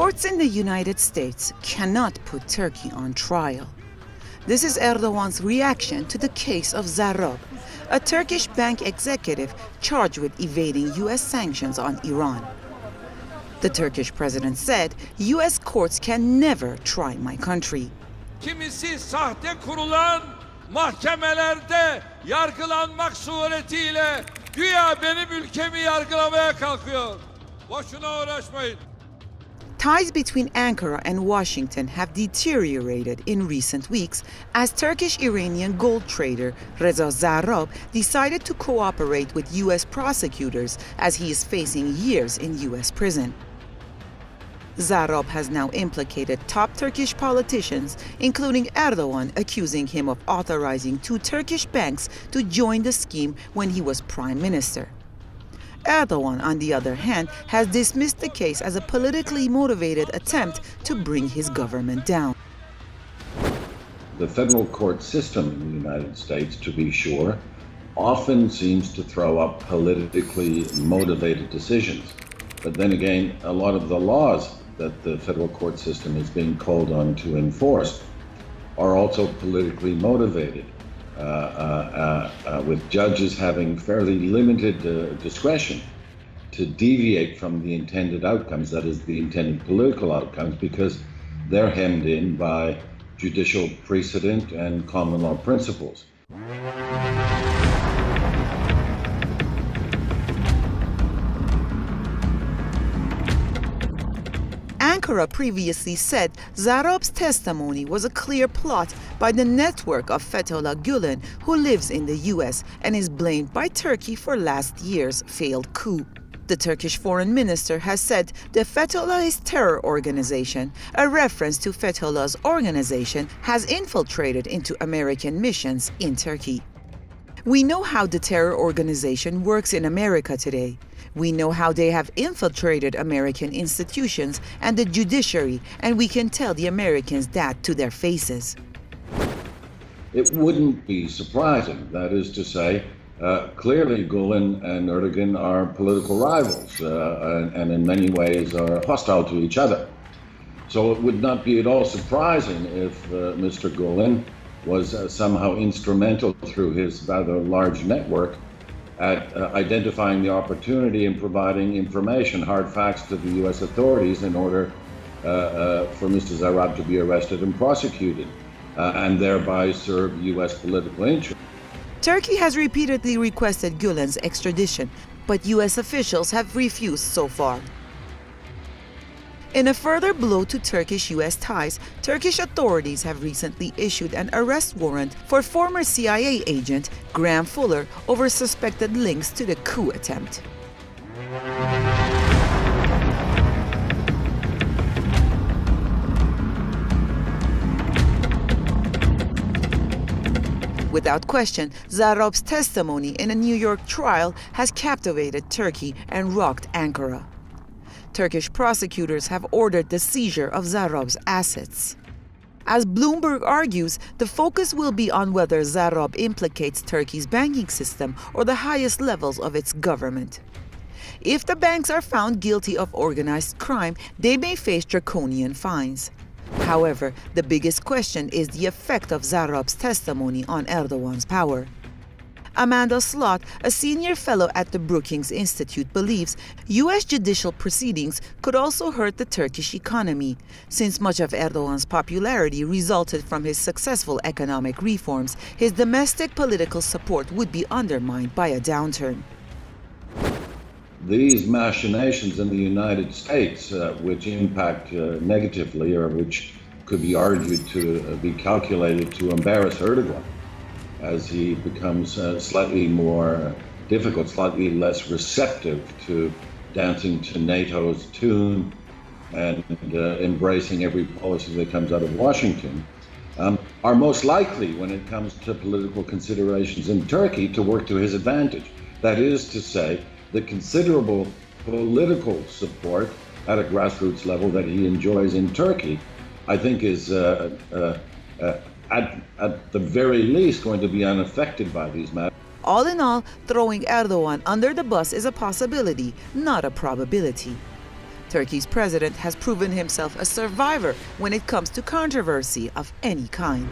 Courts in the United States cannot put Turkey on trial. This is Erdogan's reaction to the case of Zarrab, a Turkish bank executive charged with evading U.S. sanctions on Iran. The Turkish president said, U.S. courts can never try my country. Kimisi sahte kurulan mahkemelerde yargılanmak suretiyle güya benim ülkemi yargılamaya kalkıyor. Boşuna uğraşmayın. Ties between Ankara and Washington have deteriorated in recent weeks as Turkish-Iranian gold trader Reza Zarrab decided to cooperate with U.S. prosecutors as he is facing years in U.S. prison. Zarrab has now implicated top Turkish politicians, including Erdogan, accusing him of authorizing 2 Turkish banks to join the scheme when he was prime minister. Erdogan, on the other hand, has dismissed the case as a politically motivated attempt to bring his government down. The federal court system in the United States, to be sure, often seems to throw up politically motivated decisions. But then again, a lot of the laws that the federal court system is being called on to enforce are also politically motivated. With judges having fairly limited discretion to deviate from the intended outcomes, that is, the intended political outcomes, because they're hemmed in by judicial precedent and common law principles. Ankara previously said Zarrab's testimony was a clear plot by the network of Fethullah Gulen, who lives in the U.S. and is blamed by Turkey for last year's failed coup. The Turkish foreign minister has said the Fethullahist terror organization, a reference to Fethullah's organization, has infiltrated into American missions in Turkey. We know how the terror organization works in America today. We know how they have infiltrated American institutions and the judiciary, and we can tell the Americans that to their faces. It wouldn't be surprising, that is to say, clearly Gulen and Erdogan are political rivals and in many ways are hostile to each other. So it would not be at all surprising if Mr. Gulen was somehow instrumental through his rather large network at identifying the opportunity and providing information, hard facts to the U.S. authorities in order for Mr. Zarrab to be arrested and prosecuted, and thereby serve U.S. political interests. Turkey has repeatedly requested Gulen's extradition, but U.S. officials have refused so far. In a further blow to Turkish-U.S. ties, Turkish authorities have recently issued an arrest warrant for former CIA agent Graham Fuller over suspected links to the coup attempt. Without question, Zarrab's testimony in a New York trial has captivated Turkey and rocked Ankara. Turkish prosecutors have ordered the seizure of Zarrab's assets. As Bloomberg argues, the focus will be on whether Zarrab implicates Turkey's banking system or the highest levels of its government. If the banks are found guilty of organized crime, they may face draconian fines. However, the biggest question is the effect of Zarrab's testimony on Erdogan's power. Amanda Slott, a senior fellow at the Brookings Institute, believes U.S. judicial proceedings could also hurt the Turkish economy, since much of Erdogan's popularity resulted from his successful economic reforms. His domestic political support would be undermined by a downturn. These machinations in the United States, which impact negatively, or which could be argued to be calculated to embarrass Erdogan, as he becomes slightly more difficult, slightly less receptive to dancing to NATO's tune and embracing every policy that comes out of Washington, are most likely, when it comes to political considerations in Turkey, to work to his advantage. That is to say, the considerable political support at a grassroots level that he enjoys in Turkey, I think is at the very least going to be unaffected by these matters. All in all, throwing Erdogan under the bus is a possibility, not a probability. Turkey's president has proven himself a survivor when it comes to controversy of any kind.